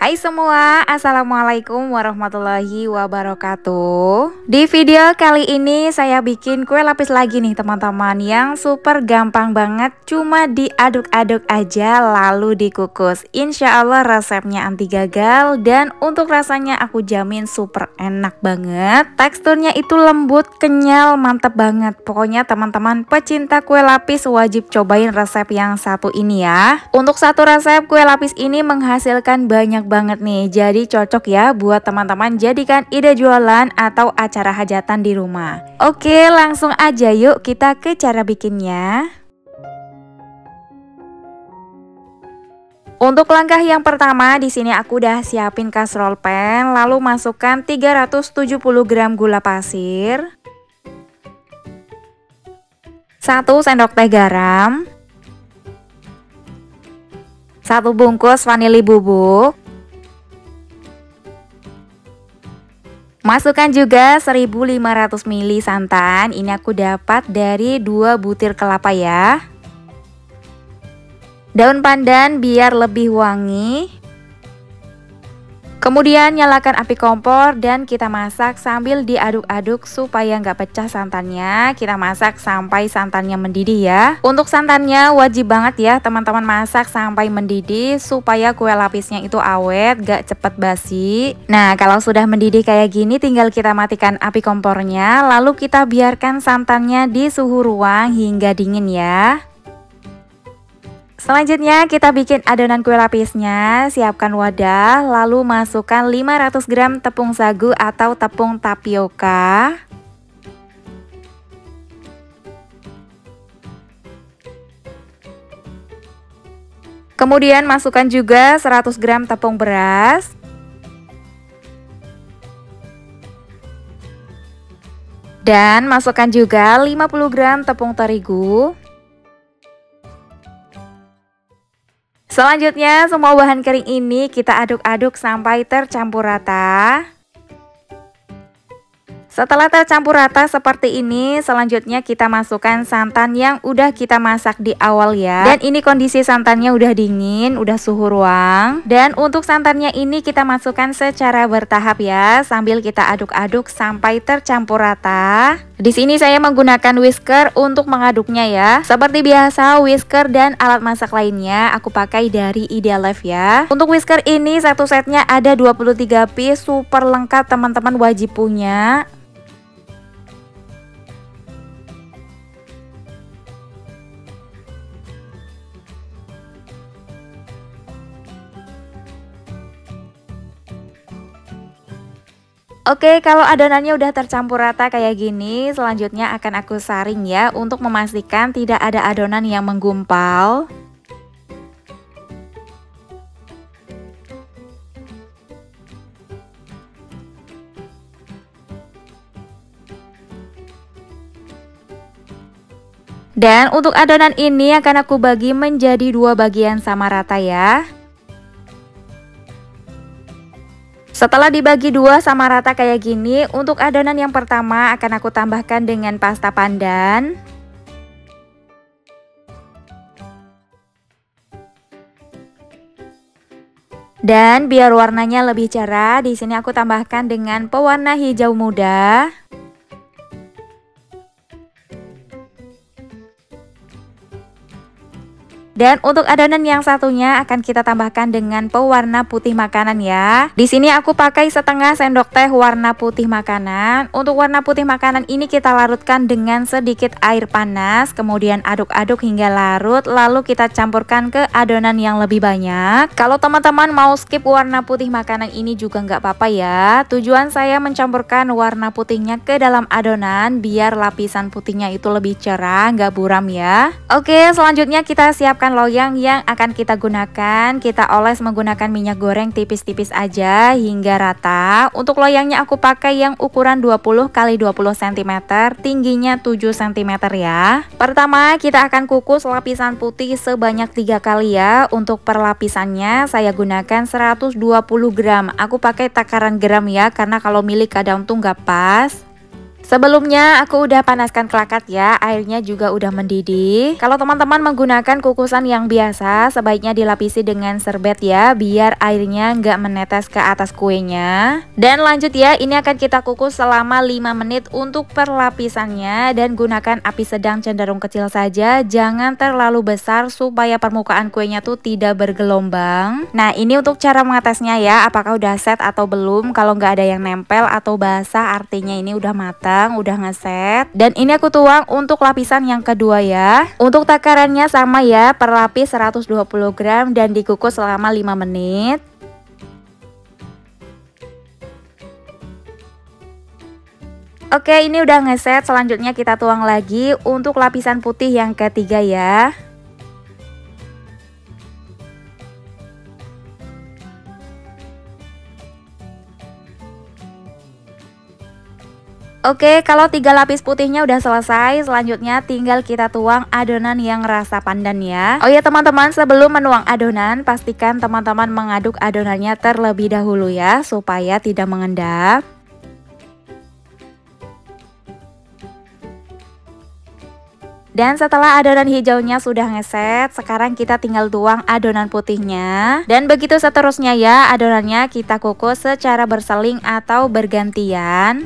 Hai semua, Assalamualaikum warahmatullahi wabarakatuh. Di video kali ini saya bikin kue lapis lagi nih teman-teman, yang super gampang banget, cuma diaduk-aduk aja lalu dikukus. Insya Allah resepnya anti gagal, dan untuk rasanya aku jamin super enak banget. Teksturnya itu lembut, kenyal, mantep banget. Pokoknya teman-teman pecinta kue lapis wajib cobain resep yang satu ini ya. Untuk satu resep kue lapis ini menghasilkan banyak banget nih, jadi cocok ya buat teman-teman jadikan ide jualan atau acara hajatan di rumah. Oke, langsung aja yuk kita ke cara bikinnya. Untuk langkah yang pertama, di sini aku udah siapin kastrol pan, lalu masukkan 370 gram gula pasir, 1 sendok teh garam, 1 bungkus vanili bubuk. Masukkan juga 1500 ml santan, ini aku dapat dari 2 butir kelapa ya. Daun pandan biar lebih wangi. Kemudian nyalakan api kompor dan kita masak sambil diaduk-aduk supaya nggak pecah santannya. Kita masak sampai santannya mendidih ya. Untuk santannya wajib banget ya teman-teman masak sampai mendidih supaya kue lapisnya itu awet, gak cepet basi. Nah, kalau sudah mendidih kayak gini tinggal kita matikan api kompornya, lalu kita biarkan santannya di suhu ruang hingga dingin ya. Selanjutnya kita bikin adonan kue lapisnya. Siapkan wadah, lalu masukkan 500 gram tepung sagu atau tepung tapioka. Kemudian masukkan juga 100 gram tepung beras. Dan masukkan juga 50 gram tepung terigu. Selanjutnya semua bahan kering ini kita aduk-aduk sampai tercampur rata. Setelah tercampur rata seperti ini, selanjutnya kita masukkan santan yang udah kita masak di awal ya. Dan ini kondisi santannya udah dingin, udah suhu ruang. Dan untuk santannya ini kita masukkan secara bertahap ya, sambil kita aduk-aduk sampai tercampur rata. Di sini saya menggunakan whisker untuk mengaduknya ya. Seperti biasa, whisker dan alat masak lainnya aku pakai dari Idealife ya. Untuk whisker ini satu setnya ada 23 piece, super lengkap teman-teman, wajib punya. Oke, kalau adonannya udah tercampur rata kayak gini, selanjutnya akan aku saring ya untuk memastikan tidak ada adonan yang menggumpal. Dan untuk adonan ini akan aku bagi menjadi 2 bagian sama rata ya. Setelah dibagi 2 sama rata kayak gini, untuk adonan yang pertama akan aku tambahkan dengan pasta pandan. Dan biar warnanya lebih cerah, di sini aku tambahkan dengan pewarna hijau muda. Dan untuk adonan yang satunya akan kita tambahkan dengan pewarna putih makanan ya. Di sini aku pakai setengah sendok teh warna putih makanan. Untuk warna putih makanan ini kita larutkan dengan sedikit air panas, kemudian aduk-aduk hingga larut, lalu kita campurkan ke adonan yang lebih banyak. Kalau teman-teman mau skip warna putih makanan ini juga nggak apa-apa ya. Tujuan saya mencampurkan warna putihnya ke dalam adonan biar lapisan putihnya itu lebih cerah, nggak buram ya. Oke, selanjutnya kita siapkan loyang yang akan kita gunakan. Kita oles menggunakan minyak goreng tipis-tipis aja hingga rata. Untuk loyangnya aku pakai yang ukuran 20 x 20 cm, tingginya 7 cm ya. Pertama kita akan kukus lapisan putih sebanyak 3 kali ya. Untuk perlapisannya saya gunakan 120 gram. Aku pakai takaran gram ya, karena kalau milik kadang tuh nggak pas. Sebelumnya aku udah panaskan kelakat ya, airnya juga udah mendidih. Kalau teman-teman menggunakan kukusan yang biasa, sebaiknya dilapisi dengan serbet ya, biar airnya nggak menetes ke atas kuenya. Dan lanjut ya, ini akan kita kukus selama 5 menit untuk perlapisannya, dan gunakan api sedang cenderung kecil saja, jangan terlalu besar supaya permukaan kuenya tuh tidak bergelombang. Nah, ini untuk cara mengetesnya ya, apakah udah set atau belum. Kalau nggak ada yang nempel atau basah, artinya ini udah matang, udah ngeset. Dan ini aku tuang untuk lapisan yang kedua ya. Untuk takarannya sama ya, per lapis 120 gram dan dikukus selama 5 menit. Oke, ini udah ngeset. Selanjutnya kita tuang lagi untuk lapisan putih yang ketiga ya. Oke, kalau 3 lapis putihnya udah selesai, selanjutnya tinggal kita tuang adonan yang rasa pandan ya. Oh ya teman-teman, sebelum menuang adonan, pastikan teman-teman mengaduk adonannya terlebih dahulu ya, supaya tidak mengendap. Dan setelah adonan hijaunya sudah ngeset, sekarang kita tinggal tuang adonan putihnya. Dan begitu seterusnya ya, adonannya kita kukus secara berseling atau bergantian.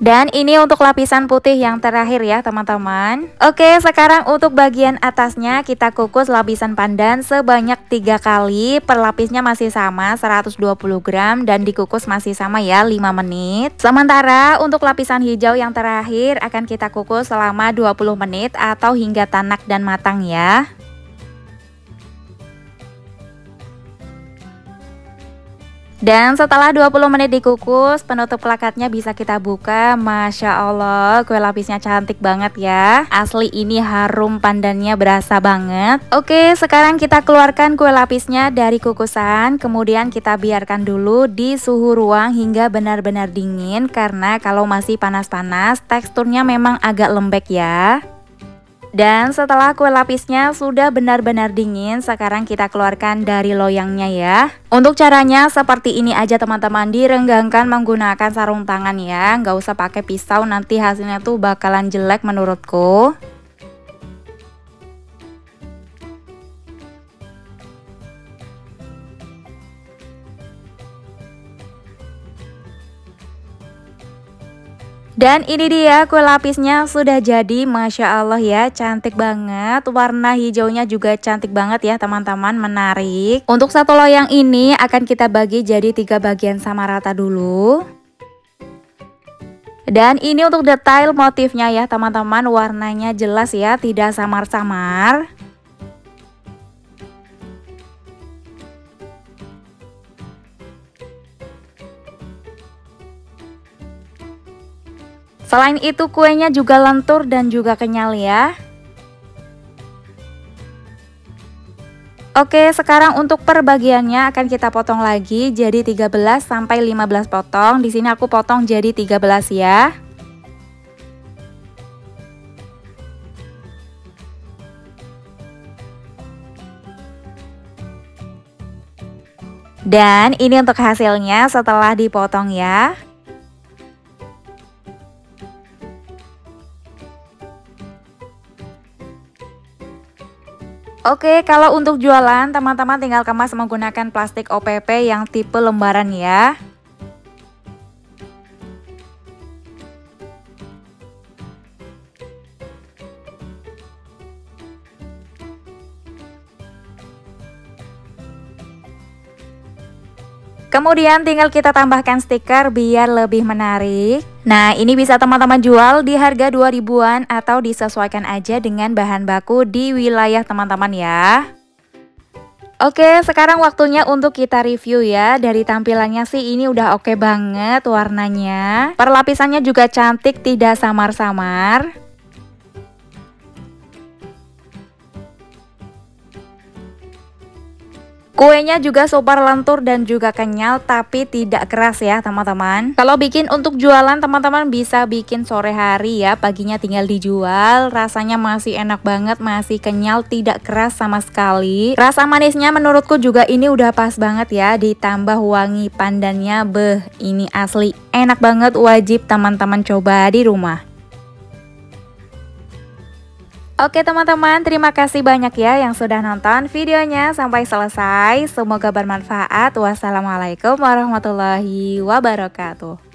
Dan ini untuk lapisan putih yang terakhir ya teman-teman. Oke, sekarang untuk bagian atasnya kita kukus lapisan pandan sebanyak 3 kali. Per lapisnya masih sama 120 gram dan dikukus masih sama ya 5 menit. Sementara untuk lapisan hijau yang terakhir akan kita kukus selama 20 menit atau hingga tanak dan matang ya. Dan setelah 20 menit dikukus, penutup plakatnya bisa kita buka. Masya Allah, kue lapisnya cantik banget ya. Asli ini harum pandannya berasa banget. Oke, sekarang kita keluarkan kue lapisnya dari kukusan. Kemudian kita biarkan dulu di suhu ruang hingga benar-benar dingin. Karena kalau masih panas-panas, teksturnya memang agak lembek ya. Dan setelah kue lapisnya sudah benar-benar dingin, sekarang kita keluarkan dari loyangnya ya. Untuk caranya seperti ini aja teman-teman, direnggangkan menggunakan sarung tangan ya. Nggak usah pakai pisau, nanti hasilnya tuh bakalan jelek menurutku. Dan ini dia kue lapisnya sudah jadi, Masya Allah ya, cantik banget. Warna hijaunya juga cantik banget ya teman-teman, menarik. Untuk satu loyang ini akan kita bagi jadi 3 bagian sama rata dulu. Dan ini untuk detail motifnya ya teman-teman, warnanya jelas ya, tidak samar-samar. Selain itu kuenya juga lentur dan juga kenyal ya. Oke, sekarang untuk perbagiannya akan kita potong lagi jadi 13 sampai 15 potong. Di sini aku potong jadi 13 ya. Dan ini untuk hasilnya setelah dipotong ya. Oke, kalau untuk jualan teman-teman tinggal kemas menggunakan plastik OPP yang tipe lembaran ya. Kemudian tinggal kita tambahkan stiker biar lebih menarik. Nah, ini bisa teman-teman jual di harga 2000-an atau disesuaikan aja dengan bahan baku di wilayah teman-teman ya. Oke, sekarang waktunya untuk kita review ya. Dari tampilannya sih ini udah oke banget warnanya. Perlapisannya juga cantik, tidak samar-samar. Kuenya juga super lentur dan juga kenyal tapi tidak keras ya teman-teman. Kalau bikin untuk jualan teman-teman bisa bikin sore hari ya, paginya tinggal dijual. Rasanya masih enak banget, masih kenyal, tidak keras sama sekali. Rasa manisnya menurutku juga ini udah pas banget ya, ditambah wangi pandannya, ini asli enak banget, wajib teman-teman coba di rumah. Oke teman-teman, terima kasih banyak ya yang sudah nonton videonya sampai selesai. Semoga bermanfaat. Wassalamualaikum warahmatullahi wabarakatuh.